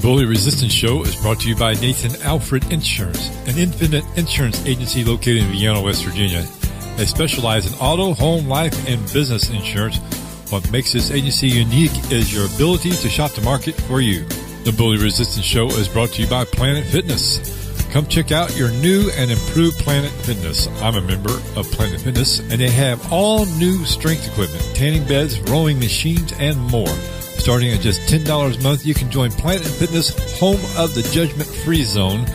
Bully Resistance Show is brought to you by Nathan Alfred Insurance, an independent insurance agency located in Vienna, West Virginia. They specialize in auto, home, life, and business insurance. What makes this agency unique is your ability to shop the market for you. The Bully Resistance Show is brought to you by Planet Fitness. Come check out your new and improved Planet Fitness. I'm a member of Planet Fitness, and they have all new strength equipment, tanning beds, rowing machines, and more. Starting at just $10 a month, you can join Planet Fitness, home of the judgment-free zone,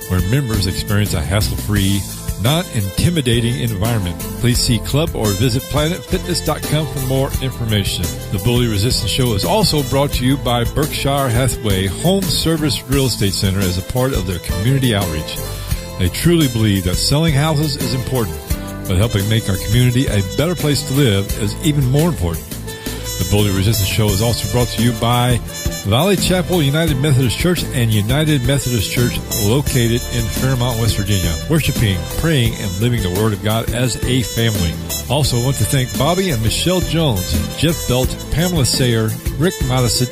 where members experience a hassle-free, non-intimidating environment. Please see club or visit planetfitness.com for more information. The Bully Resistance Show is also brought to you by Berkshire Hathaway Home Service Real Estate Center as a part of their community outreach. They truly believe that selling houses is important, but helping make our community a better place to live is even more important. The Bully Resistance Show is also brought to you by Valley Chapel United Methodist Church and United Methodist Church located in Fairmont, West Virginia, worshiping, praying, and living the Word of God as a family. Also want to thank Bobby and Michelle Jones, Jeff Belt, Pamela Sayer, Rick Madison,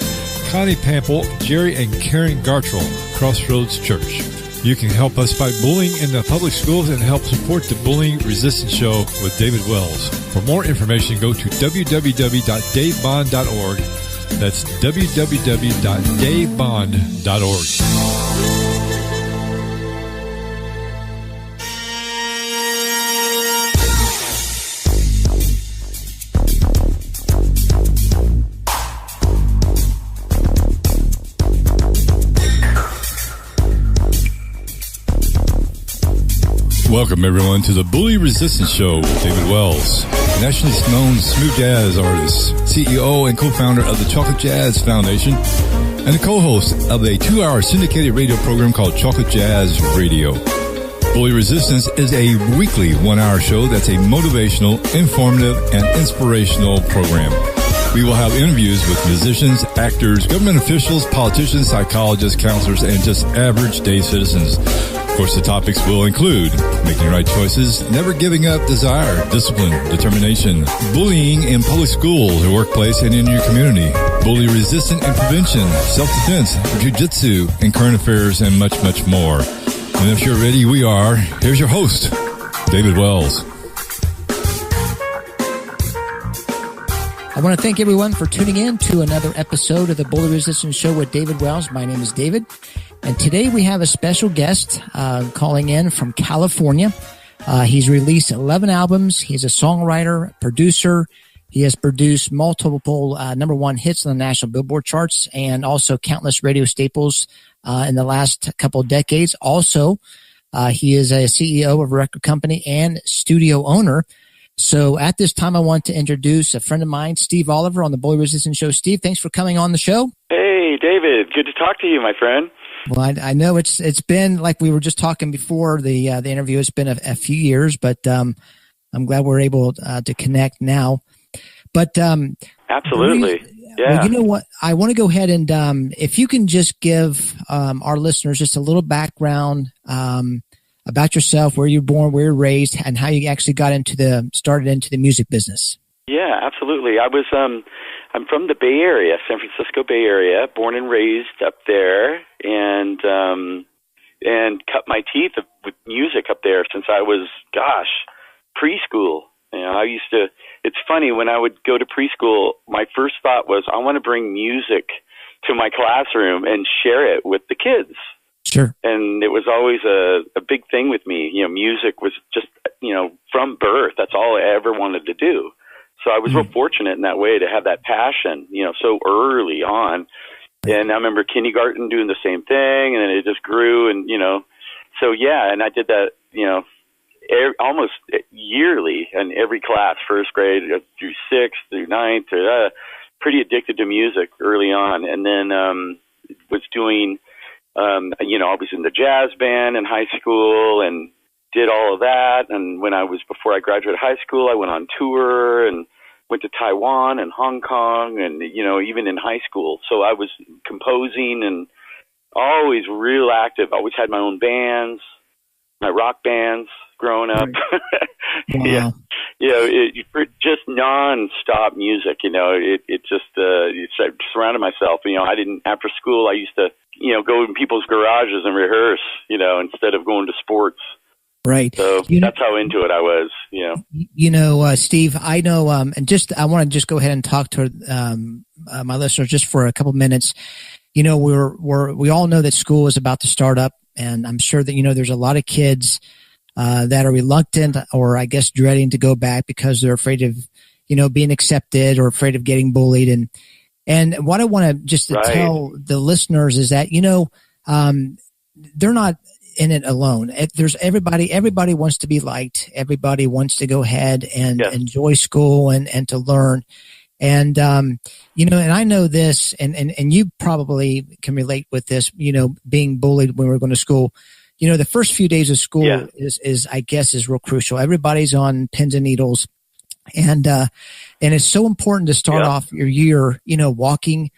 Connie Pample, Jerry and Karen Gartrell, Crossroads Church. You can help us fight bullying in the public schools and help support the Bullying Resistance Show with David Wells. For more information, go to www.davebond.org. That's www.davebond.org. Welcome, everyone, to the Bully Resistance Show with David Wells, nationally known smooth jazz artist, CEO and co-founder of the Chocolate Jazz Foundation, and the co-host of a 2-hour syndicated radio program called Chocolate Jazz Radio. Bully Resistance is a weekly 1-hour show that's a motivational, informative, and inspirational program. We will have interviews with musicians, actors, government officials, politicians, psychologists, counselors, and just average day citizens. Of course, the topics will include making right choices, never giving up, desire, discipline, determination, bullying in public schools, the workplace, and in your community, bully resistance and prevention, self-defense, jiu-jitsu, and current affairs, and much, much more. And if you're ready, we are. Here's your host, David Wells. I want to thank everyone for tuning in to another episode of the Bully Resistance Show with David Wells. My name is David, and today we have a special guest calling in from California. He's released 11 albums. He's a songwriter, producer. He has produced multiple number one hits on the National Billboard Charts and also countless radio staples in the last couple of decades. Also, he is a CEO of a record company and studio owner. So at this time, I want to introduce a friend of mine, Steve Oliver, on the Bully Resistance Show. Steve, thanks for coming on the show. Hey, David. Good to talk to you, my friend. Well, I know it's been, like we were just talking before the interview, it's been a few years, but I'm glad we're able to connect now. But absolutely. Yeah. Well, you know what? I want to go ahead and if you can just give our listeners just a little background about yourself, where you're born, where you're raised, and how you actually started into the music business. Yeah, absolutely. I'm from the Bay Area, San Francisco Bay Area, born and raised up there, and cut my teeth with music up there since I was, preschool. You know, it's funny, when I would go to preschool, my first thought was, I want to bring music to my classroom and share it with the kids. Sure. And it was always a big thing with me. You know, music was just, from birth, that's all I ever wanted to do. So I was real fortunate in that way to have that passion, so early on. And I remember kindergarten doing the same thing, and then it just grew, and, so yeah, and I did that, almost yearly in every class, first grade through sixth, through ninth, pretty addicted to music early on. And then was doing, I was in the jazz band in high school and did all of that. And before I graduated high school, I went on tour and went to Taiwan and Hong Kong and, even in high school. So I was composing and always real active. Always had my own bands, my rock bands growing up. Wow. Just non-stop music, I surrounded myself. After school, I used to go in people's garages and rehearse, instead of going to sports. Right. So that's how into it I was, Steve, I know, and I want to just go ahead and talk to my listeners just for a couple minutes. We all know that school is about to start up, and I'm sure that, there's a lot of kids that are reluctant or I guess dreading to go back because they're afraid of, being accepted or afraid of getting bullied. And what I want to just to tell the listeners is that, they're not in it alone. There's everybody wants to be liked. Everybody wants to go ahead and enjoy school and to learn. And, and I know this, and you probably can relate with this, being bullied when we're going to school. The first few days of school is real crucial. Everybody's on pins and needles. And it's so important to start off your year, walking,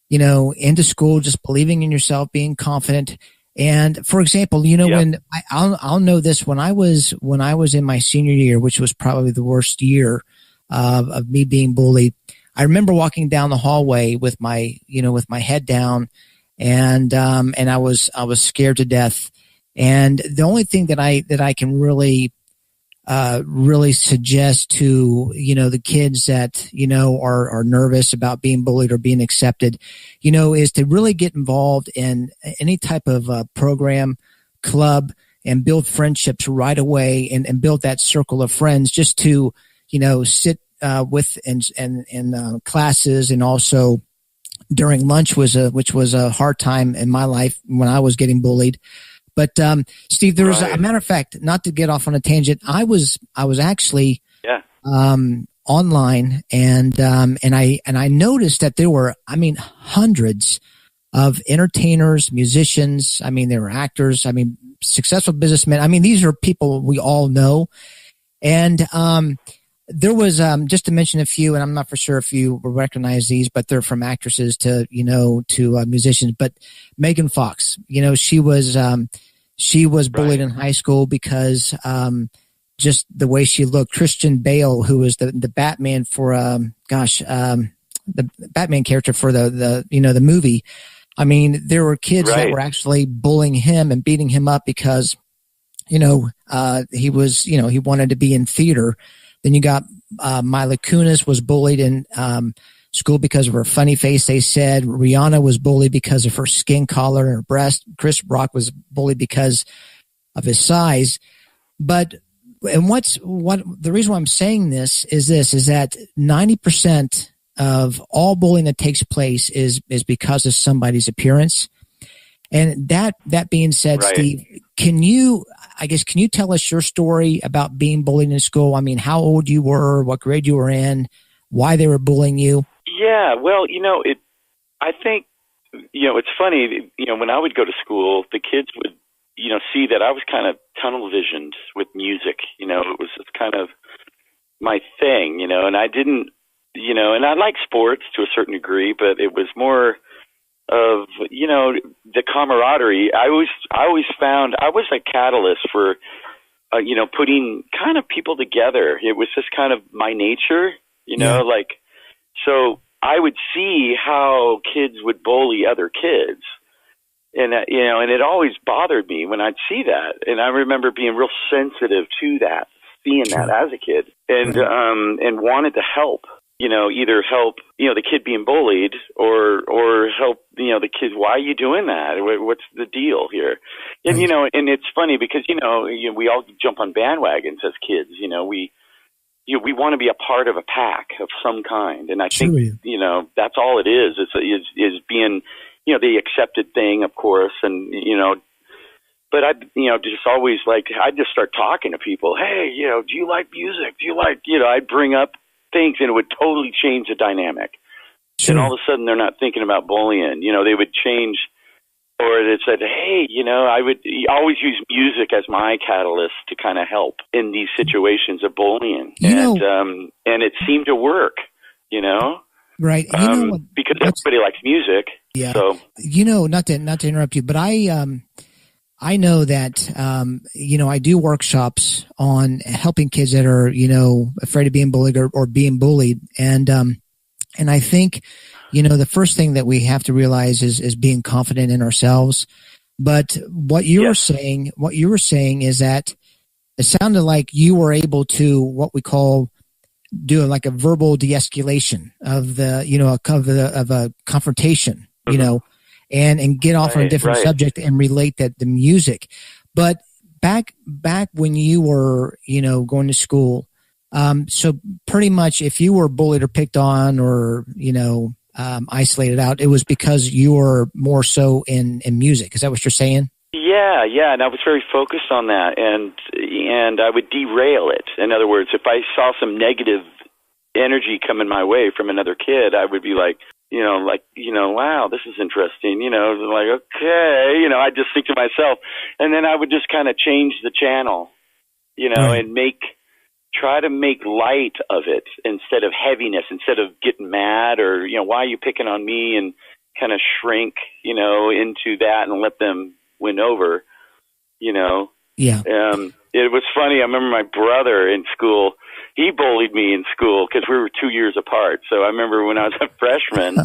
into school, just believing in yourself, being confident. And for example, when I'll know this, when I was in my senior year, which was probably the worst year of me being bullied, I remember walking down the hallway with my head down, and I was scared to death. And the only thing that I can really suggest to, the kids that, are nervous about being bullied or being accepted, is to really get involved in any type of program, club, and build friendships right away and build that circle of friends just to, sit with and classes, and also during lunch which was a hard time in my life when I was getting bullied. But Steve, there was a matter of fact, not to get off on a tangent, I was actually online, and I noticed that there were, hundreds of entertainers, musicians. There were actors. Successful businessmen. These are people we all know. And there was just to mention a few, and I'm not for sure if you recognize these, but they're from actresses to musicians. But Megan Fox, she was bullied in high school because just the way she looked. Christian Bale, who was the Batman for the Batman character for the movie. There were kids that were actually bullying him and beating him up because he was he wanted to be in theater. Then you got Mila Kunis was bullied in school because of her funny face, they said. Rihanna was bullied because of her skin color and her breast. Chris Rock was bullied because of his size. But the reason why I'm saying this is that 90% of all bullying that takes place is because of somebody's appearance. And that being said, Steve, can you tell us your story about being bullied in school? How old you were, what grade you were in, why they were bullying you? Yeah, well, I think, it's funny, when I would go to school, the kids would, see that I was kind of tunnel visioned with music. It was just kind of my thing, and I didn't, and I like sports to a certain degree, but it was more of, the camaraderie. I always found I was a catalyst for, putting kind of people together. It was just kind of my nature, so I would see how kids would bully other kids. And, and it always bothered me when I'd see that. And I remember being real sensitive to that, seeing that as a kid, and wanted to help, either help, the kid being bullied or help, the kids. Why are you doing that? What's the deal here? And, and it's funny because, we all jump on bandwagons as kids, we want to be a part of a pack of some kind. And I think, that's all it is being, the accepted thing, of course. And, but I, just always I'd just start talking to people. Hey, do you like music? Do you like, I'd bring up things and it would totally change the dynamic. Sure. And all of a sudden they're not thinking about bullying, they would change, or it said, hey, I would always use music as my catalyst to kind of help in these situations of bullying. And it seemed to work, Right. Because everybody likes music. Yeah. So, not to interrupt you, but I know that, I do workshops on helping kids that are, afraid of being bullied or being bullied. And, And I think, the first thing that we have to realize is being confident in ourselves. But what you were saying is that it sounded like you were able to what we call do like a verbal de-escalation of of a confrontation, and get off on a different subject and relate that the music. But back when you were, going to school, so pretty much if you were bullied or picked on or, isolated out, it was because you were more so in music. Is that what you're saying? Yeah, and I was very focused on that, and I would derail it. In other words, if I saw some negative energy coming my way from another kid, I would be like, wow, this is interesting, like, okay, I just think to myself, and then I would just kind of change the channel, and try to make light of it instead of heaviness, instead of getting mad or, why are you picking on me, and kind of shrink, into that and let them win over, Yeah. It was funny. I remember my brother in school, he bullied me in school because we were 2 years apart. So I remember when I was a freshman,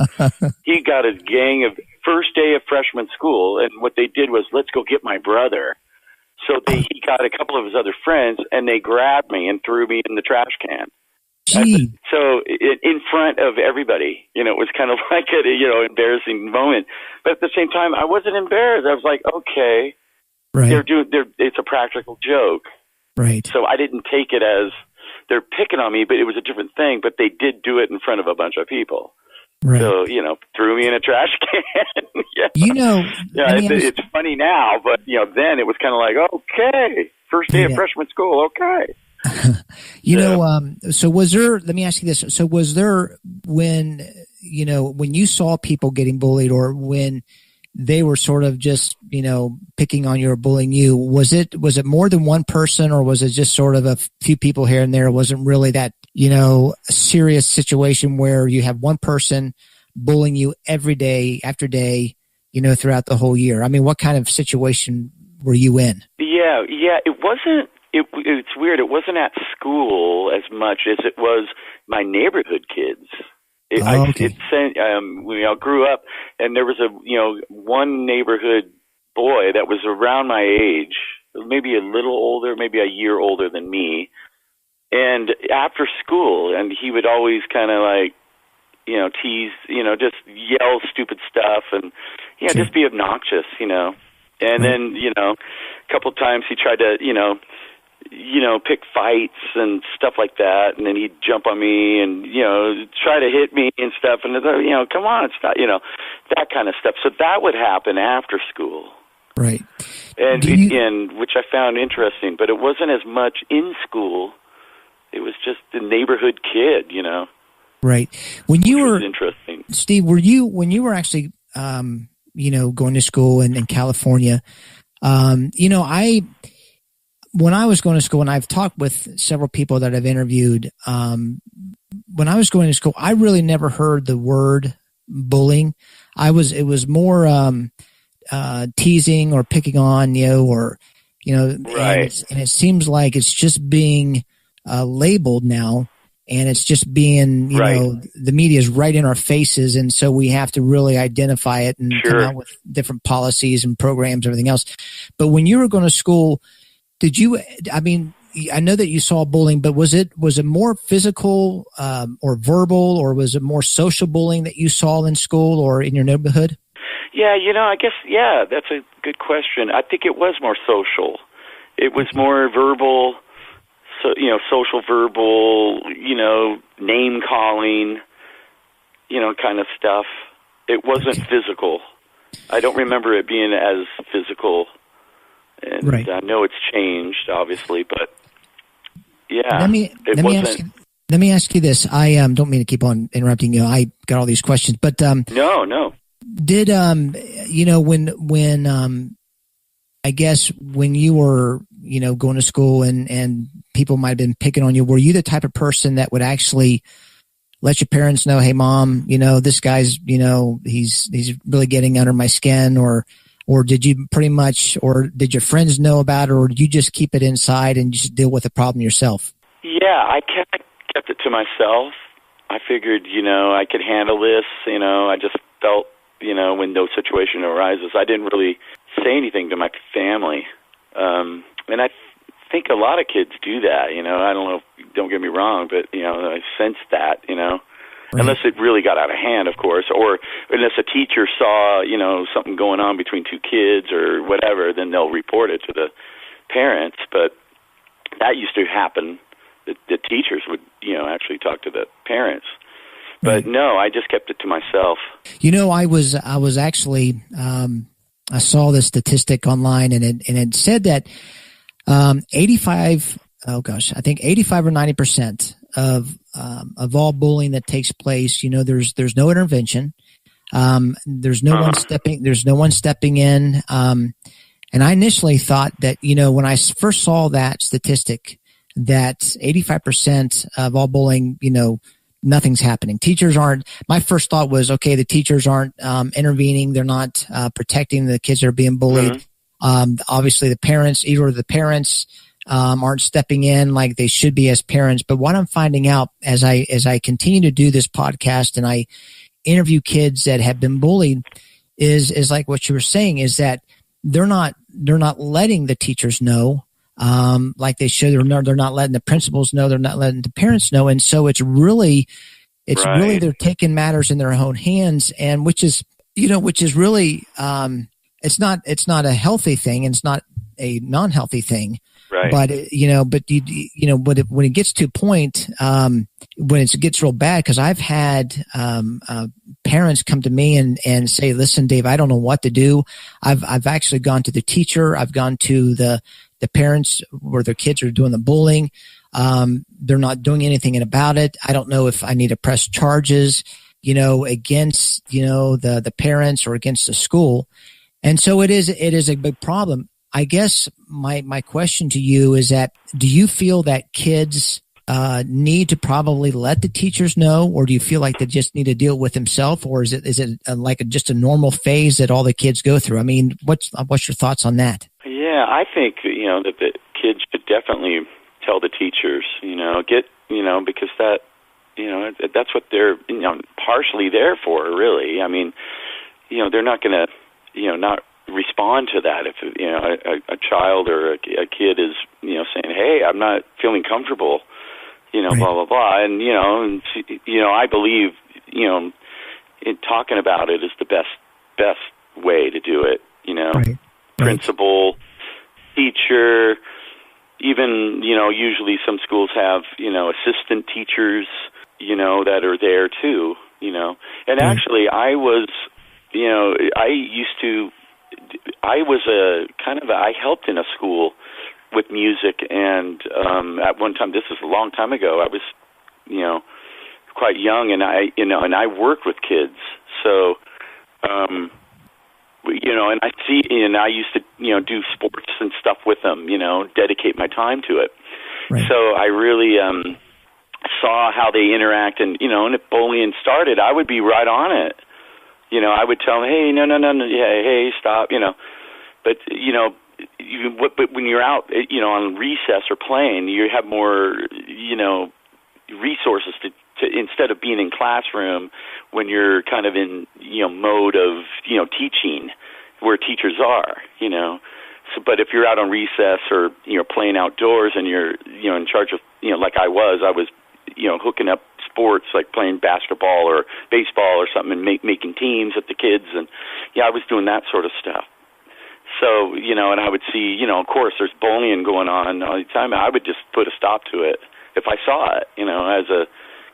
he got a gang of first day of freshman school. And what they did was, let's go get my brother. So he got a couple of his other friends and they grabbed me and threw me in the trash can. Gee. So in front of everybody, it was kind of like an embarrassing moment. But at the same time, I wasn't embarrassed. I was like, okay, right. It's a practical joke. Right. So I didn't take it as they're picking on me, but it was a different thing. But they did do it in front of a bunch of people. Right. So, threw me in a trash can. It's funny now, but, then it was kind of like, okay, first day of freshman school, okay. So was there, let me ask you this. So was there when you saw people getting bullied or when they were sort of just, picking on you or bullying you, was it more than one person or was it just sort of a few people here and there? It wasn't really that, a serious situation where you have one person bullying you every day after day, throughout the whole year? I mean, what kind of situation were you in? Yeah, it wasn't. It's weird. It wasn't at school as much as it was my neighborhood kids. I grew up, and there was one neighborhood boy that was around my age, maybe a little older, maybe a year older than me. And after school, and he would always kind of like, tease, just yell stupid stuff and, just be obnoxious, And then, a couple of times he tried to, pick fights and stuff like that, and then he'd jump on me and, try to hit me and stuff, and, come on, it's not, that kind of stuff. So that would happen after school. Right. And which I found interesting, but it wasn't as much in school. It was just the neighborhood kid, Right. When you were interesting, Steve, when you were actually, going to school in California, when I was going to school, and I've talked with several people that I've interviewed, when I was going to school, I really never heard the word bullying. It was more teasing or picking on you, or right. And it seems like it's just being labeled now, and it's just being the media is right in our faces, and so we have to really identify it and come out with different policies and programs, everything else. But when you were going to school, did you? I mean, I know that you saw bullying, but was it more physical or verbal, or was it more social bullying that you saw in school or in your neighborhood? Yeah, I guess, that's a good question. I think it was more social. It was more verbal, so, social verbal, name calling, kind of stuff. It wasn't physical. I don't remember it being as physical. And right. I know it's changed, obviously, but yeah, let me ask you this. I don't mean to keep on interrupting you. I got all these questions, but no. Did when I guess when you were going to school and people might have been picking on you, were you the type of person that would actually let your parents know, hey mom, this guy's he's really getting under my skin, or did you pretty much, or did your friends know about it, or did you just keep it inside and just deal with the problem yourself? Yeah, I kept it to myself. I figured, I could handle this. I just felt, when those situations arises, I didn't really say anything to my family. And I think a lot of kids do that, I don't know, don't get me wrong, but, I sensed that, Right. Unless it really got out of hand, of course, or unless a teacher saw, something going on between two kids or whatever, then they'll report it to the parents. But that used to happen. The teachers would, actually talk to the parents. But no, I just kept it to myself. I was actually, I saw this statistic online, and it said that 85 or 90% of all bullying that takes place, there's no intervention. There's no one stepping in. And I initially thought that, when I first saw that statistic, that 85% of all bullying, nothing's happening. Teachers aren't, my first thought was, okay, the teachers aren't intervening. They're not protecting the kids that are being bullied. Obviously the parents aren't stepping in like they should be as parents. But what I'm finding out as I continue to do this podcast and I interview kids that have been bullied is like what you were saying, is that they're not letting the teachers know like they should. They're not letting the principals know. They're not letting the parents know. And so it's really they're taking matters in their own hands, and which is really it's not a healthy thing, and it's not a non-healthy thing. Right. But when it gets to a point, when it gets real bad, because I've had parents come to me and say, "Listen, Dave, I don't know what to do. I've actually gone to the teacher. I've gone to the parents where their kids are doing the bullying. They're not doing anything about it. I don't know if I need to press charges, against the parents or against the school." And so it is a big problem. I guess my question to you is that, do you feel that kids need to probably let the teachers know, or do you feel like they just need to deal with themselves, or is it just a normal phase that all the kids go through? I mean, what's your thoughts on that? Yeah, I think that the kids should definitely tell the teachers, because that that's what they're partially there for, really. I mean, they're not going to not respond to that if a child or a kid is saying, "Hey, I'm not feeling comfortable," Right. blah blah blah, and I believe in talking about it is the best way to do it. Right. Principal, teacher, even usually some schools have assistant teachers that are there too. And actually, I was I helped in a school with music, and at one time, this is a long time ago, I was, quite young, and I worked with kids. So, and I used to, do sports and stuff with them, dedicate my time to it. Right. So I really saw how they interact, and if bullying started, I would be right on it. I would tell them, "Hey, no, yeah, hey, stop," But but when you're out, on recess or playing, you have more, resources to instead of being in classroom when you're kind of in mode of teaching, where teachers are, So, but if you're out on recess or playing outdoors and you're in charge of like I was hooking up sports, like playing basketball or baseball or something, and making teams with the kids, and I was doing that sort of stuff. So, and I would see, of course, there's bullying going on all the time. I would just put a stop to it if I saw it, as a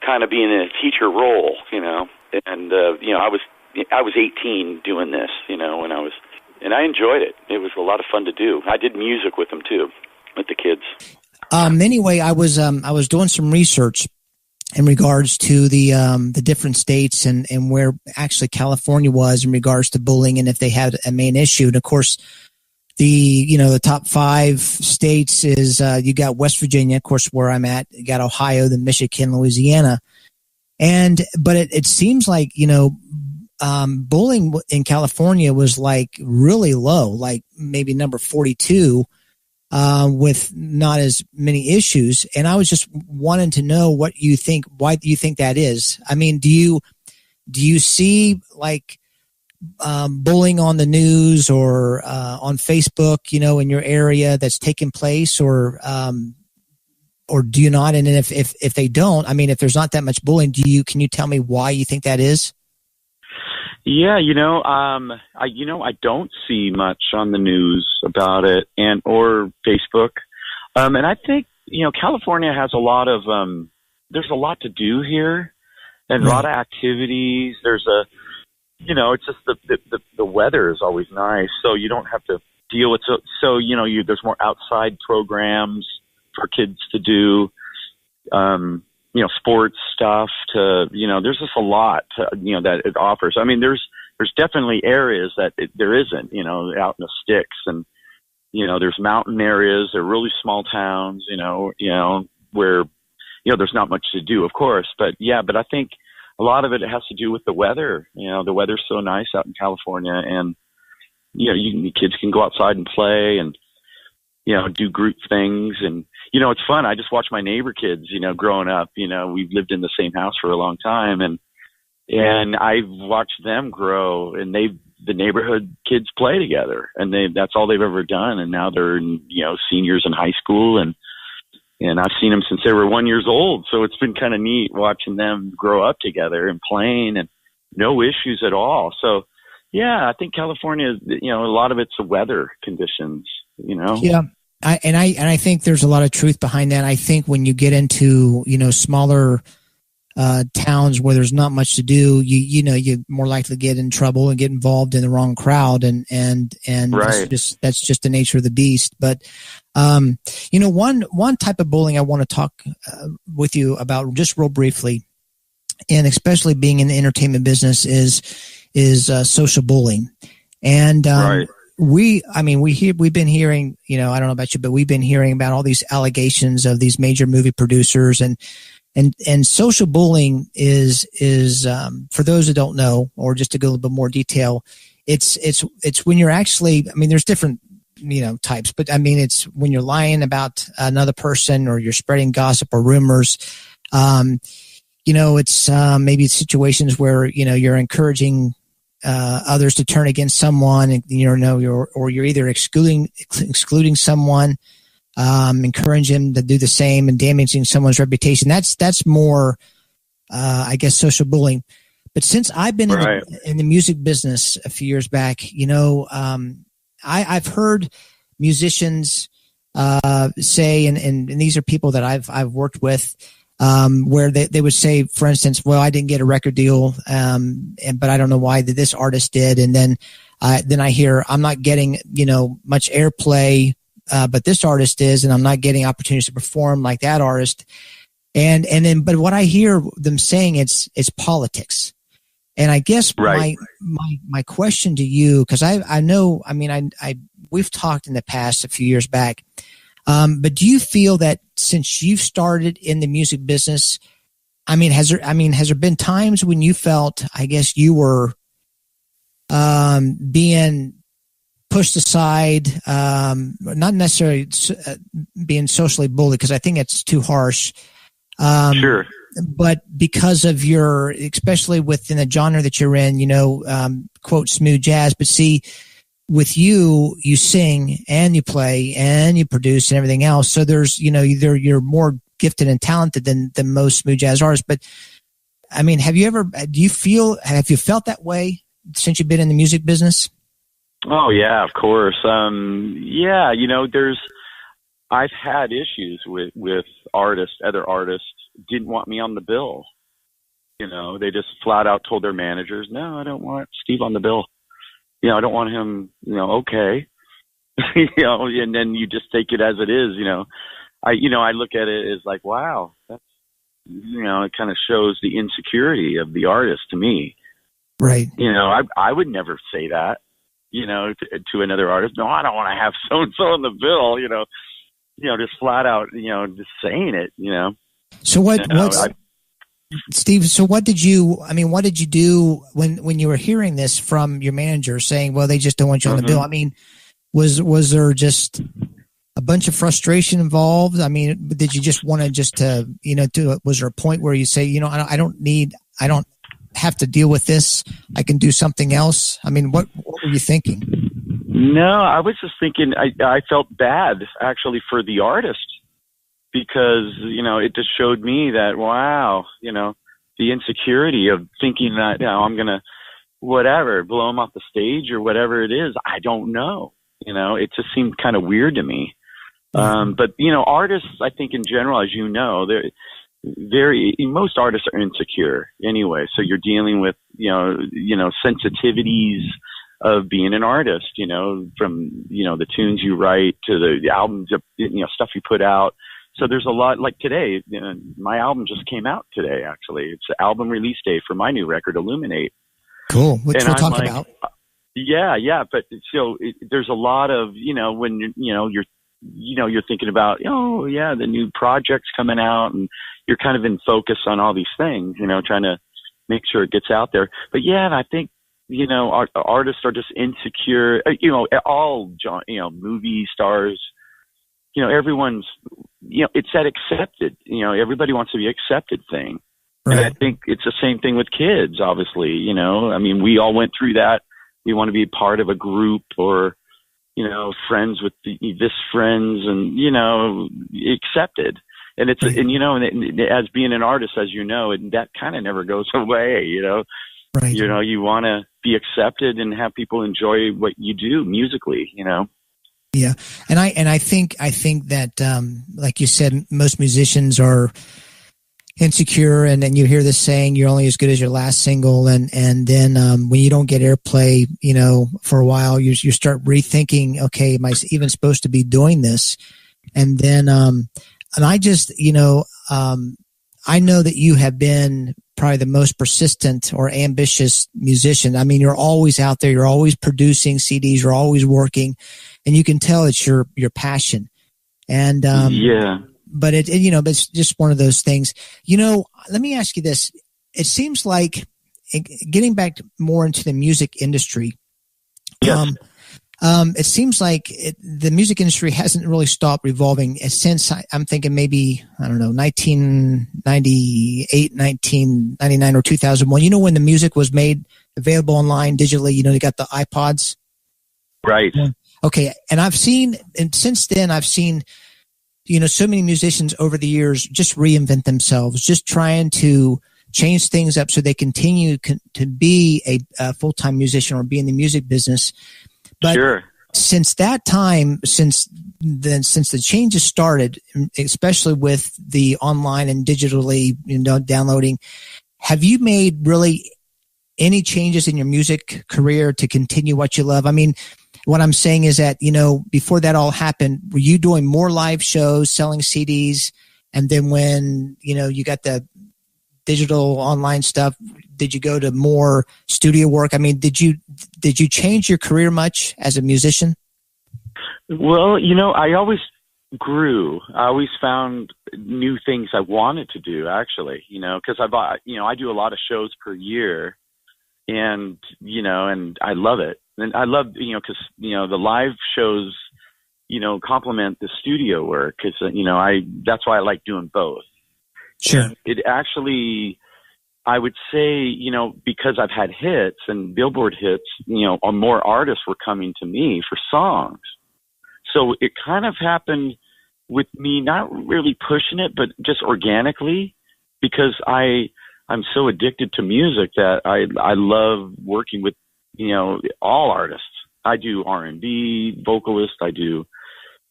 kind of being in a teacher role, and I was 18 doing this, when and I enjoyed it. It was a lot of fun to do. I did music with them too, with the kids. Anyway, I was doing some research in regards to the different states and where actually California was in regards to bullying, and if they had a main issue. And of course, the top 5 states is you got West Virginia, of course, where I'm at. You got Ohio, then Michigan, Louisiana, but it seems like bullying in California was like really low, like maybe number 42. with not as many issues. And I was just wanting to know what you think, why do you think that is? I mean, do you see like bullying on the news or on Facebook, in your area that's taking place, or do you not? And then if they don't, I mean, if there's not that much bullying, can you tell me why you think that is? Yeah, I don't see much on the news about it or Facebook. And I think, California has a lot of, there's a lot to do here and a lot of activities. There's it's just the weather is always nice. So you don't have to deal with, there's more outside programs for kids to do, sports stuff there's just a lot, that it offers. I mean, there's definitely areas that there isn't, out in the sticks, and, there's mountain areas, they're really small towns, where, there's not much to do, of course, but I think a lot of it has to do with the weather. The weather's so nice out in California, and, kids can go outside and play and, do group things. And, it's fun. I just watch my neighbor kids, growing up, we've lived in the same house for a long time, and I've watched them grow, and the neighborhood kids play together, and that's all they've ever done. And now they're, seniors in high school, and I've seen them since they were 1 year old. So it's been kind of neat watching them grow up together and playing, and no issues at all. So yeah, I think California, a lot of it's the weather conditions, Yeah. I think there's a lot of truth behind that. I think when you get into, smaller towns where there's not much to do, you're more likely to get in trouble and get involved in the wrong crowd, and right. that's just the nature of the beast. But one type of bullying I want to talk with you about just real briefly, and especially being in the entertainment business, is social bullying. And right. we've been hearing, I don't know about you, but we've been hearing about all these allegations of these major movie producers, and social bullying is for those who don't know, or just to go a little bit more detail, it's when you're actually, there's different, types, but it's when you're lying about another person, or you're spreading gossip or rumors. It's maybe situations where, you're encouraging others to turn against someone, and you're either excluding someone, encouraging them to do the same, and damaging someone's reputation. That's more, I guess, social bullying. But since I've been in the music business a few years back, I've heard musicians say, and these are people that I've worked with, where they would say, for instance, well, I didn't get a record deal, but I don't know why this artist did. And then I hear, I'm not getting, much airplay, but this artist is, and I'm not getting opportunities to perform like that artist. But what I hear them saying, it's politics. And I guess my question to you, because I know, we've talked in the past a few years back, but do you feel that since you've started in the music business, has there been times when you felt, I guess, you were being pushed aside, not necessarily being socially bullied, because I think it's too harsh. Sure. But because of your, especially within the genre that you're in, quote, smooth jazz, but see, with you sing and you play and you produce and everything else. So there's, you're more gifted and talented than most smooth jazz artists. But have you felt that way since you've been in the music business? Oh yeah, of course. I've had issues with other artists didn't want me on the bill. They just flat out told their managers, no, I don't want Steve on the bill. I don't want him, okay. And then you just take it as it is, I look at it as like, wow, that's, it kind of shows the insecurity of the artist to me. Right. I would never say that, to another artist. No, I don't want to have so-and-so on the bill, just flat out, just saying it, So Steve, so what did you do when you were hearing this from your manager saying, well, they just don't want you on the bill? Was there just, a bunch of frustration involved? I mean, did you just want to do it? Was there a point where you say, I don't have to deal with this. I can do something else. I mean, what were you thinking? No, I was just thinking, I felt bad actually for the artist because, it just showed me that, wow, the insecurity of thinking that, I'm going to, whatever, blow him off the stage or whatever it is. I don't know. It just seemed kind of weird to me. But, artists, I think in general, as you know, most artists are insecure anyway. So you're dealing with, sensitivities of being an artist, from, the tunes you write to the albums, stuff you put out. So there's a lot like today, my album just came out today, actually. It's the album release day for my new record, Illuminate. Which we'll talk about. Yeah. But so there's a lot of, when you're thinking about, the new project's coming out and you're kind of in focus on all these things, trying to make sure it gets out there. But yeah, and I think, artists are just insecure, all, movie stars, everyone's, it's that accepted, everybody wants to be accepted thing. Right. And I think it's the same thing with kids, obviously, I mean, we all went through that. We want to be part of a group or, friends with this friends and, accepted. And it's, right. and as being an artist, as that kind of never goes away, Right. You want to be accepted and have people enjoy what you do musically, Yeah. And I think that, like you said, most musicians are insecure, and then you hear this saying, you're only as good as your last single. And then, when you don't get airplay, for a while, you start rethinking, okay, am I even supposed to be doing this? And then, and I just, I know that you have been probably the most persistent or ambitious musician. I mean, you're always out there. You're always producing CDs. You're always working, and you can tell it's your passion. And, yeah. But but it's just one of those things. Let me ask you this. It seems like getting back more into the music industry. Yes. It seems like the music industry hasn't really stopped revolving since I'm thinking maybe, I don't know, 1998, 1999 or 2001. When the music was made available online digitally, they got the iPods. Right. Okay. And since then I've seen, so many musicians over the years just reinvent themselves, just trying to change things up so they continue to be a full-time musician or be in the music business. But sure. Since that time, since the changes started, especially with the online and digitally, downloading, have you made really any changes in your music career to continue what you love? I mean, what I'm saying is that, before that all happened, were you doing more live shows, selling CDs? And then when, you got the digital online stuff, did you go to more studio work? I mean, did you change your career much as a musician? Well, I always grew. I always found new things I wanted to do, actually, because I do a lot of shows per year, and I love it. And I love, because, the live shows, complement the studio work, because, that's why I like doing both. Sure. And it actually, I would say, because I've had hits and Billboard hits, more artists were coming to me for songs. So it kind of happened with me, not really pushing it, but just organically, because I'm so addicted to music that I love working with, all artists. I do R&B, vocalist. I do,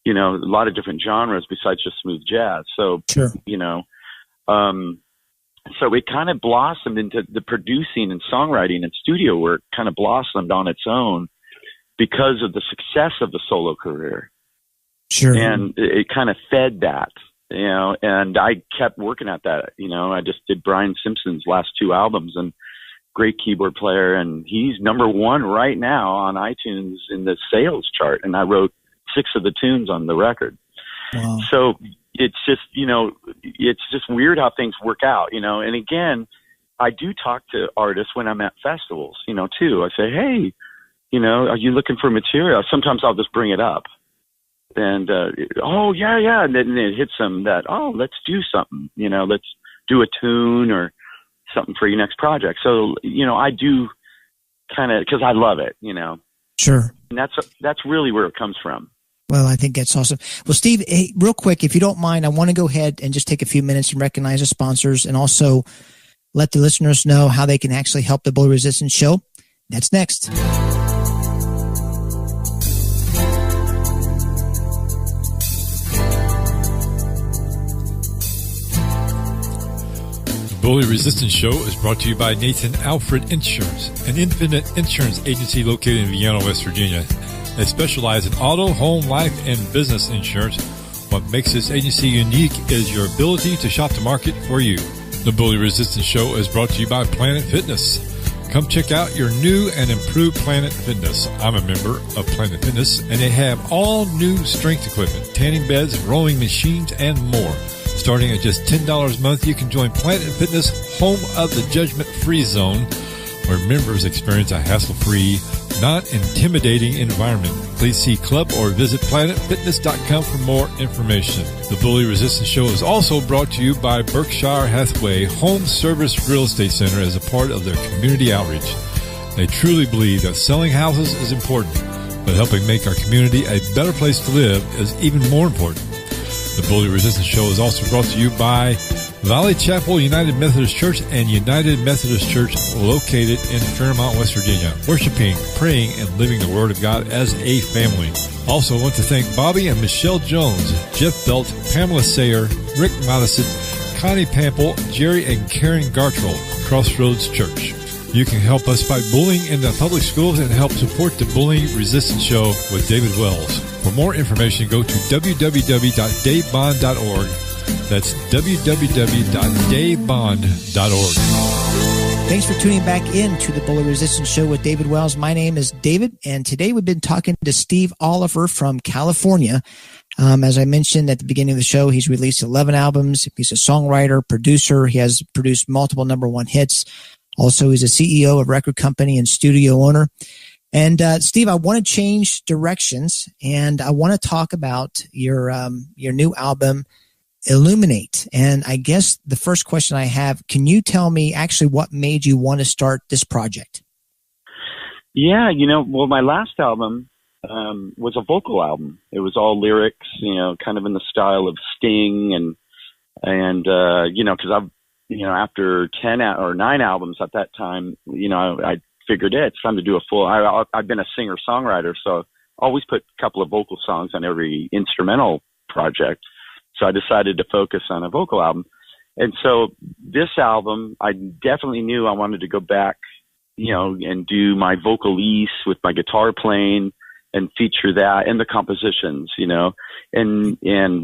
a lot of different genres besides just smooth jazz. So, sure. So it kind of blossomed into the producing and songwriting and studio work kind of blossomed on its own because of the success of the solo career. Sure. And it kind of fed that, and I kept working at that. I just did Brian Simpson's last 2 albums, and great keyboard player, and he's number 1 right now on iTunes in the sales chart, and I wrote 6 of the tunes on the record. Wow. So it's just, it's just weird how things work out, and again, I do talk to artists when I'm at festivals, too. I say, hey, are you looking for material? Sometimes I'll just bring it up, And, oh, yeah. And then it hits them that, oh, let's do something, let's do a tune or something for your next project. So, I do kind of, because I love it, Sure. And that's really where it comes from. Well, I think that's awesome. Well, Steve, hey, real quick, if you don't mind, I want to go ahead and just take a few minutes and recognize the sponsors and also let the listeners know how they can actually help the Bully Resistance Show. That's next. Bully Resistance Show is brought to you by Nathan Alfred Insurance, an independent insurance agency located in Vienna, West Virginia. They specialize in auto, home, life, and business insurance. What makes this agency unique is your ability to shop the market for you. The Bully Resistance Show is brought to you by Planet Fitness. Come check out your new and improved Planet Fitness. I'm a member of Planet Fitness, and they have all new strength equipment, tanning beds, rowing machines, and more. Starting at just $10 a month, you can join Planet Fitness, home of the judgment-free zone, where members experience a hassle-free, non-intimidating environment. Please see club or visit planetfitness.com for more information. The Bully Resistance Show is also brought to you by Berkshire Hathaway Home Service Real Estate Center as a part of their community outreach. They truly believe that selling houses is important, but helping make our community a better place to live is even more important. The Bully Resistance Show is also brought to you by Valley Chapel United Methodist Church and United Methodist Church located in Fairmont, West Virginia, worshiping, praying, and living the Word of God as a family. Also want to thank Bobby and Michelle Jones, Jeff Belt, Pamela Sayer, Rick Madison, Connie Pample, Jerry and Karen Gartrell, Crossroads Church. You can help us fight bullying in the public schools and help support the Bully Resistance Show with David Wells. For more information, go to www.davebond.org. That's www.davebond.org. Thanks for tuning back in to the Bully Resistance Show with David Wells. My name is David, and today we've been talking to Steve Oliver from California. As I mentioned at the beginning of the show, he's released 11 albums. He's a songwriter, producer. He has produced multiple #1 hits. Also, he's a CEO of a record company and studio owner. And Steve, I want to change directions, and I want to talk about your new album, Illuminate. And I guess the first question I have, can you tell me actually what made you want to start this project? Yeah, well, my last album was a vocal album. It was all lyrics, kind of in the style of Sting and because I've, after 10 or 9 albums at that time, I figured it's time to do a full. I've been a singer-songwriter, so I always put a couple of vocal songs on every instrumental project. So I decided to focus on a vocal album. And so this album, I definitely knew I wanted to go back, and do my vocalese with my guitar playing and feature that and the compositions, and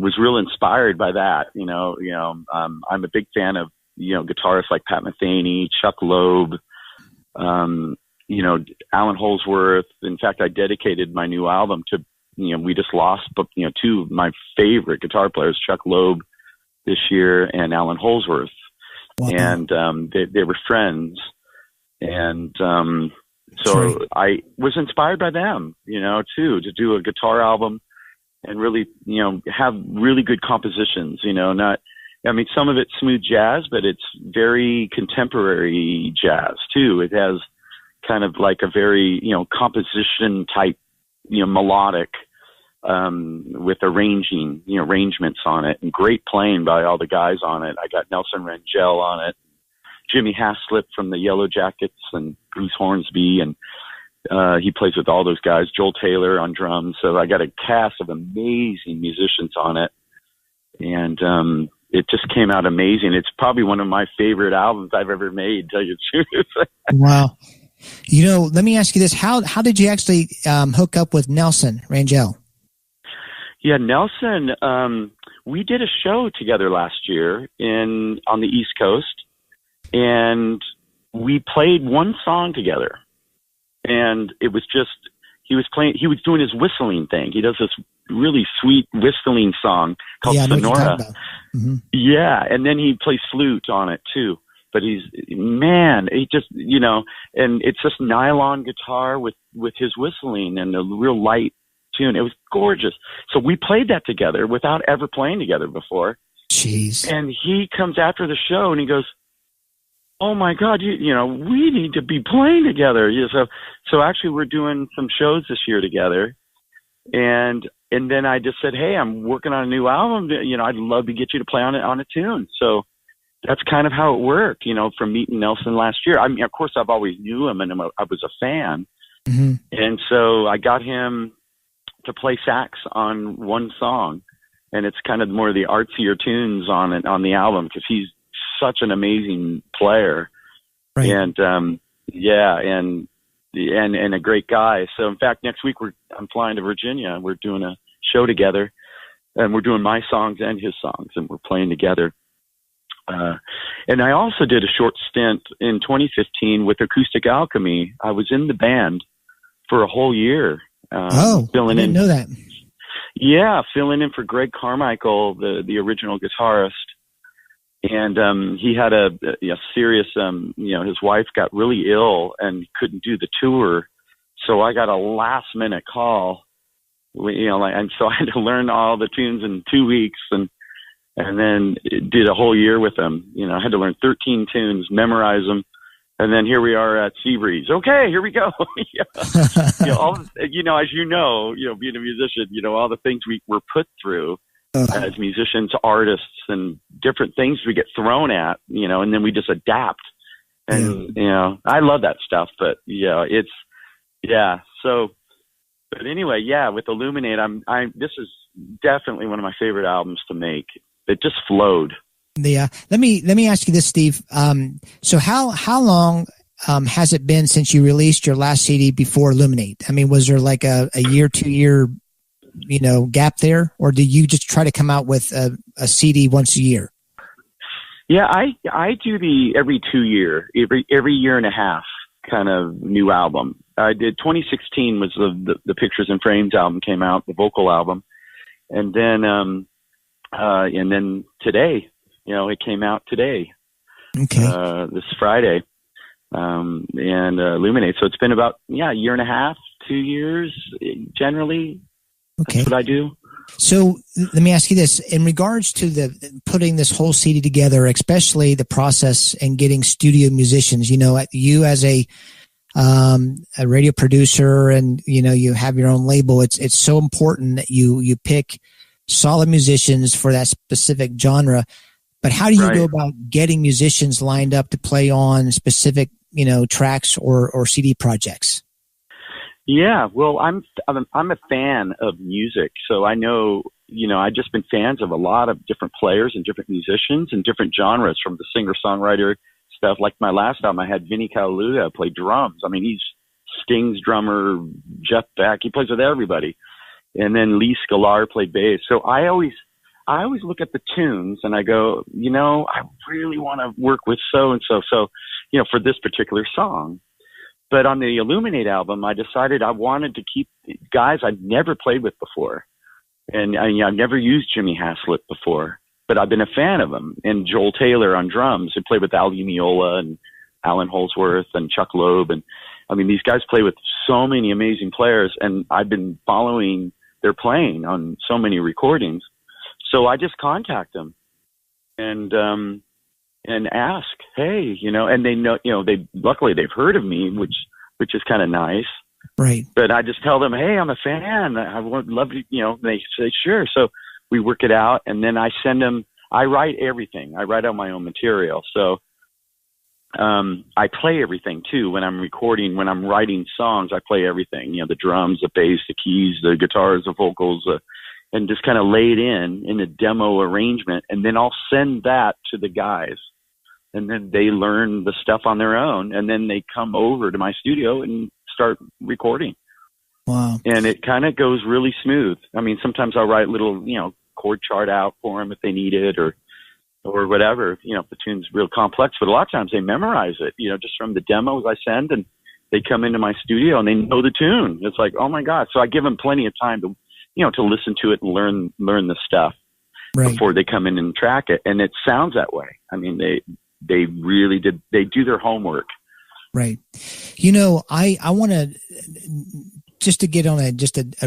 was real inspired by that. I'm a big fan of, guitarists like Pat Metheny, Chuck Loeb, Alan Holdsworth. In fact, I dedicated my new album to, we just lost, two of my favorite guitar players, Chuck Loeb this year and Alan Holdsworth. Wow. And they were friends. And so I was inspired by them, too, to do a guitar album and really, have really good compositions, some of it's smooth jazz, but it's very contemporary jazz too. It has kind of like a very, composition type, melodic, with arrangements on it, and great playing by all the guys on it. I got Nelson Rangel on it, Jimmy Haslip from the Yellow Jackets, and Bruce Hornsby, and he plays with all those guys, Joel Taylor on drums. So I got a cast of amazing musicians on it, and it just came out amazing. It's probably one of my favorite albums I've ever made, to tell you the truth. Wow. Let me ask you this. How did you actually hook up with Nelson Rangel? Yeah, Nelson, we did a show together last year on the East Coast, and we played one song together. And it was just, he was doing his whistling thing. He does this really sweet whistling song called Sonora. Mm-hmm. Yeah, and then he plays flute on it too. But he just, and it's just nylon guitar with his whistling and a real light tune. It was gorgeous. So we played that together without ever playing together before. Jeez. And he comes after the show and he goes, "Oh my God, you know, we need to be playing together." So actually we're doing some shows this year together. And then I just said, "Hey, I'm working on a new album. You know, I'd love to get you to play on a tune." So that's kind of how it worked, you know, from meeting Nelson last year. I mean, of course, I've always knew him and I was a fan. Mm-hmm. And so I got him to play sax on one song. And it's kind of more of the artsier tunes on the album because he's such an amazing player. Right. And, and a great guy. So in fact, next week I'm flying to Virginia. We're doing a show together and we're doing my songs and his songs and we're playing together. And I also did a short stint in 2015 with Acoustic Alchemy. I was in the band for a whole year. Filling in. Know that. Yeah, filling in for Greg Carmichael, the original guitarist. And he had a serious, his wife got really ill and couldn't do the tour. So I got a last minute call, and so I had to learn all the tunes in 2 weeks and then did a whole year with him. You know, I had to learn 13 tunes, memorize them. And then here we are at Seabreeze. Okay, here we go. As you know, being a musician, all the things we were put through as musicians, artists, and different things we get thrown at, and then we just adapt. And, I love that stuff, but So, but anyway, with Illuminate, this is definitely one of my favorite albums to make. It just flowed. Let me ask you this, Steve. So how long has it been since you released your last CD before Illuminate? I mean, was there like a year, 2 year, gap there, or did you just try to come out with a CD once a year? Yeah, I do the every 2 year, every year and a half kind of new album. I did 2016 was the Pictures and Frames album came out, the vocal album, and then today. It came out today, this Friday, and Illuminate. So it's been about, a year and a half, 2 years, generally. Okay. That's what I do. So let me ask you this. In regards to putting this whole CD together, especially the process and getting studio musicians, you as a radio producer and, you have your own label, it's so important that you pick solid musicians for that specific genre. But how do you go about getting musicians lined up to play on specific, tracks or CD projects? Yeah, well, I'm a fan of music, so I know, I've just been fans of a lot of different players and different musicians and different genres, from the singer-songwriter stuff. Like my last album, I had Vinnie Colaiuta play drums. I mean, he's Sting's drummer, Jeff Beck. He plays with everybody. And then Lee Sklar played bass. So I always look at the tunes and I go, I really want to work with so-and-so. So, for this particular song. But on the Illuminate album, I decided I wanted to keep guys I'd never played with before. And I've never used Jimmy Haslett before, but I've been a fan of him. And Joel Taylor on drums, who played with Al Di Meola and Alan Holdsworth and Chuck Loeb. And I mean, these guys play with so many amazing players, and I've been following their playing on so many recordings. So I just contact them and ask, hey, and they know, luckily they've heard of me, which is kind of nice. Right. But I just tell them, hey, I'm a fan. I would love to, they say, sure. So we work it out, and then I send them, I write everything. I write out my own material. So, I play everything too. When I'm recording, when I'm writing songs, I play everything, the drums, the bass, the keys, the guitars, the vocals, and just kind of lay it in a demo arrangement. And then I'll send that to the guys. And then they learn the stuff on their own, and then they come over to my studio and start recording. Wow. And it kind of goes really smooth. I mean, sometimes I'll write little, chord chart out for them if they need it or whatever, if the tune's real complex. But a lot of times they memorize it, just from the demos I send, and they come into my studio and they know the tune. It's like, oh my God. So I give them plenty of time to, to listen to it and learn the stuff before they come in and track it. And it sounds that way. I mean, they really did. They do their homework. Right. I want just to get on a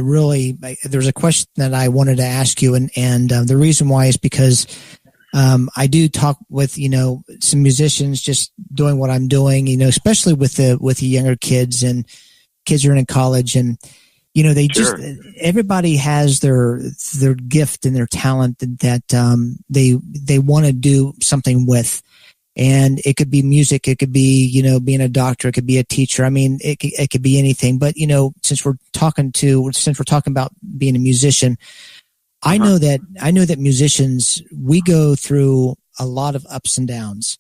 really, there's a question that I wanted to ask you, and the reason why is because I do talk with, some musicians just doing what I'm doing, especially with the younger kids, and kids are in college, and they just, everybody has their gift and their talent that they want to do something with. And it could be music, it could be, being a doctor, it could be a teacher. I mean, it could be anything. But, since we're talking about being a musician, I know that musicians, we go through a lot of ups and downs.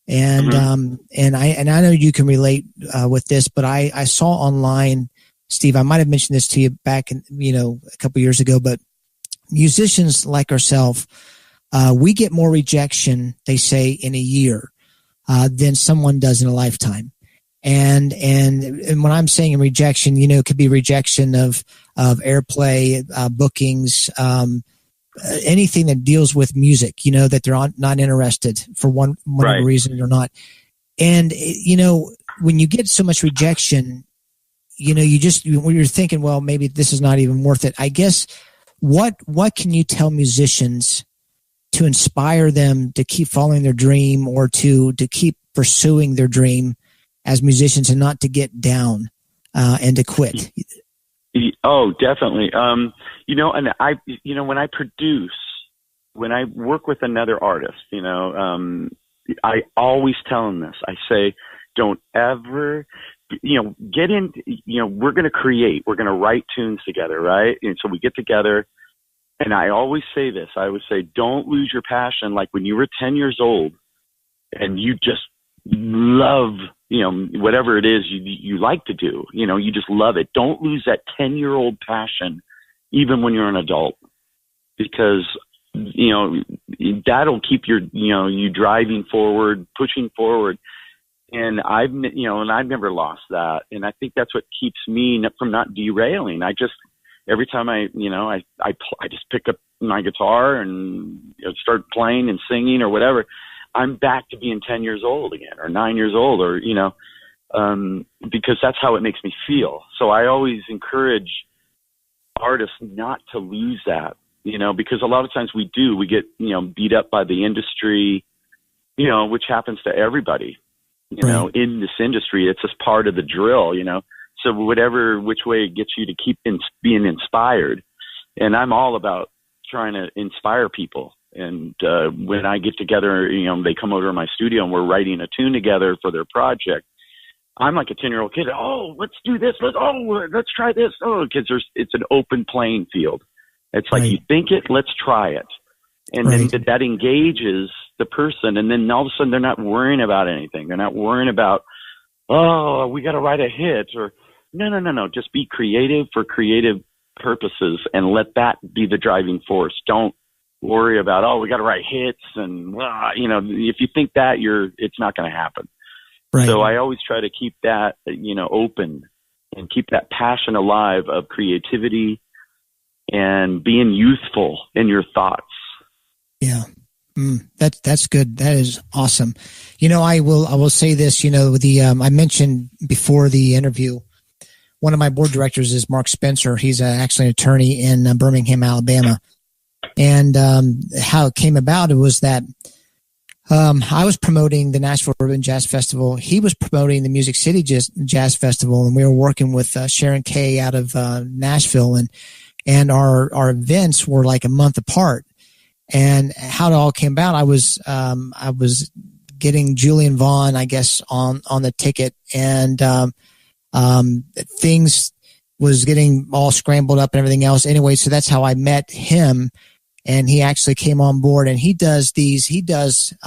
And I know you can relate with this, but I saw online, Steve, I might have mentioned this to you back in, a couple years ago, but musicians like ourselves, we get more rejection, they say, in a year than someone does in a lifetime. And when I'm saying rejection, it could be rejection of airplay, bookings, anything that deals with music, that they're not interested for one reason or not. And, when you get so much rejection, when you're thinking, well, maybe this is not even worth it. I guess what can you tell musicians to inspire them to keep following their dream, or to keep pursuing their dream as musicians, and not to get down and to quit? Oh, definitely. And when I produce, when I work with another artist, I always tell them this. I say, don't ever, get in, we're going to create, we're going to write tunes together, right? And so we get together. And I always say this, I would say, don't lose your passion. Like when you were 10 years old and you just love, whatever it is you like to do, you just love it. Don't lose that 10-year-old passion, even when you're an adult, because, that'll keep you driving forward, pushing forward. And I've never lost that. And I think that's what keeps me from not derailing. Every time I just pick up my guitar and start playing and singing or whatever, I'm back to being 10 years old again, or 9 years old, or, because that's how it makes me feel. So I always encourage artists not to lose that, because a lot of times we get, beat up by the industry, which happens to everybody, in this industry. It's just part of the drill, So which way it gets you to keep being inspired. And I'm all about trying to inspire people. And when I get together, they come over to my studio and we're writing a tune together for their project. I'm like a 10-year-old kid. Oh, let's do this. Let's try this. Oh, because it's an open playing field. It's like, you think it, let's try it. And then that engages the person. And then all of a sudden they're not worrying about anything. They're not worrying about, oh, we got to write a hit, or no. Just be creative for creative purposes and let that be the driving force. Don't worry about, oh, we got to write hits. And, if you think that, it's not going to happen. Right. So I always try to keep that, open, and keep that passion alive of creativity and being youthful in your thoughts. Yeah. That's good. That is awesome. I will say this, I mentioned before the interview, one of my board directors is Mark Spencer. He's actually an attorney in Birmingham, Alabama. And how it came about, it was that I was promoting the Nashville Urban Jazz Festival. He was promoting the Music City Jazz Festival, and we were working with Sharon Kay out of Nashville, and our events were like a month apart. And how it all came about, I was getting Julian Vaughn, I guess, on the ticket, and things was getting all scrambled up and everything else. Anyway, so that's how I met him, and he actually came on board. And he does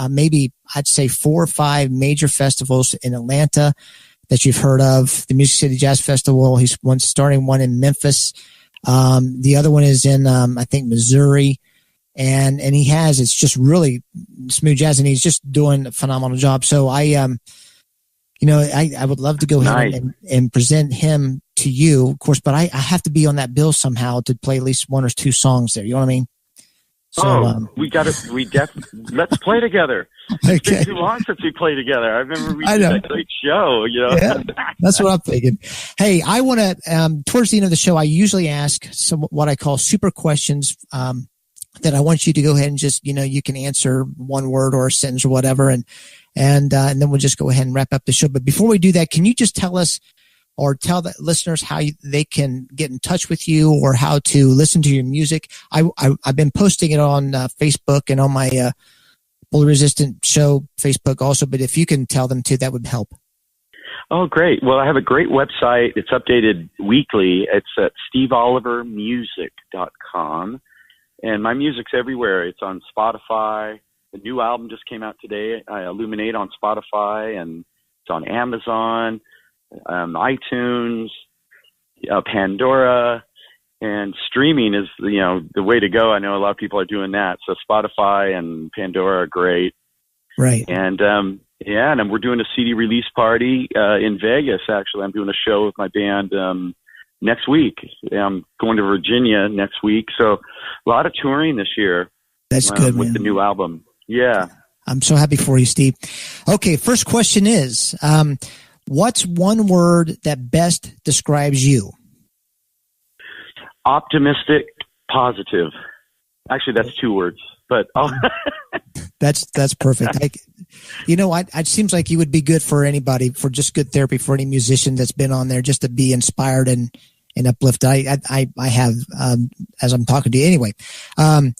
maybe I'd say 4 or 5 major festivals in Atlanta that you've heard of. The Music City Jazz Festival. He's starting one in Memphis. The other one is in I think Missouri. And it's just really smooth jazz, and he's just doing a phenomenal job. So I would love to go ahead and present him to you, of course, but I have to be on that bill somehow to play at least 1 or 2 songs there. You know what I mean? So, let's play together. Okay. It's been too long since we played together. I remember we did that great show, Yeah, that's what I'm thinking. Hey, I want to, towards the end of the show, I usually ask some, what I call super questions, that I want you to go ahead and just, you can answer one word or a sentence or whatever. And then we'll just go ahead and wrap up the show. But before we do that, can you just tell us or tell the listeners how they can get in touch with you or how to listen to your music? I've been posting it on Facebook and on my Bully Resistant Show Facebook also, but if you can tell them too, that would help. Oh, great. Well, I have a great website. It's updated weekly. It's at steveolivermusic.com. And my music's everywhere. It's on Spotify. The new album just came out today, Illuminate, on Spotify, and it's on Amazon, iTunes, Pandora, and streaming is, the way to go. I know a lot of people are doing that. So Spotify and Pandora are great. Right. And, and we're doing a CD release party in Vegas, actually. I'm doing a show with my band next week. I'm going to Virginia next week. So a lot of touring this year. That's good, with man. the new album. Yeah. I'm so happy for you, Steve. Okay, first question is, what's one word that best describes you? Optimistic, positive. Actually, that's two words, but that's perfect. It seems like you would be good for anybody, for just good therapy for any musician that's been on there, just to be inspired and uplifted. I have, as I'm talking to you anyway. Thank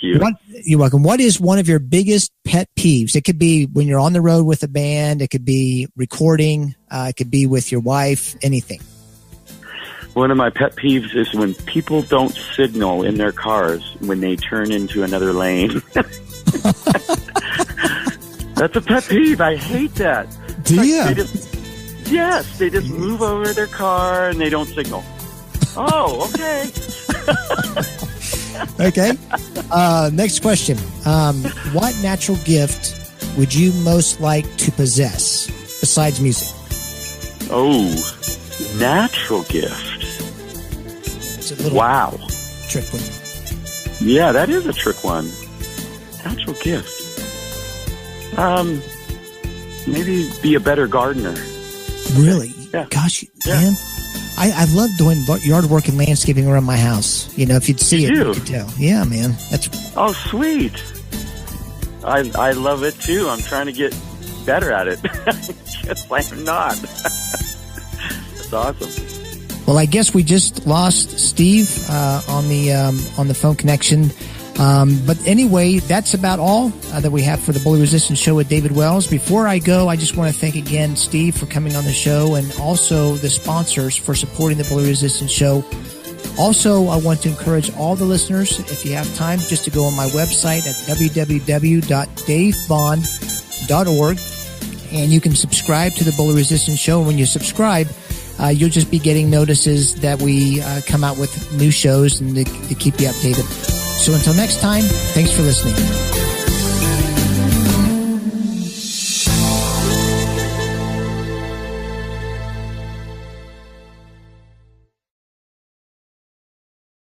you. You're welcome. What is one of your biggest pet peeves? It could be when you're on the road with a band. It could be recording. It could be with your wife, anything. One of my pet peeves is when people don't signal in their cars when they turn into another lane. That's a pet peeve. I hate that. Do you? Yes, they just move over their car and they don't signal. Oh, okay. Okay. Next question. What natural gift would you most like to possess besides music? Oh, natural gift. It's a little trick one. Yeah, that is a trick one. Natural gift. Maybe be a better gardener. Really? Yeah. Gosh, man. I love doing yard work and landscaping around my house. If you'd see you could tell. Yeah, man. Oh, sweet. I love it too. I'm trying to get better at it. Just like I'm not. That's awesome. Well, I guess we just lost Steve on the phone connection. But anyway, that's about all that we have for the Bully Resistance Show with David Wells. Before I go, I just want to thank again Steve for coming on the show and also the sponsors for supporting the Bully Resistance Show. Also, I want to encourage all the listeners, if you have time, just to go on my website at www.davebond.org, and you can subscribe to the Bully Resistance Show. When you subscribe, you'll just be getting notices that we come out with new shows and to keep you updated. So until next time, thanks for listening.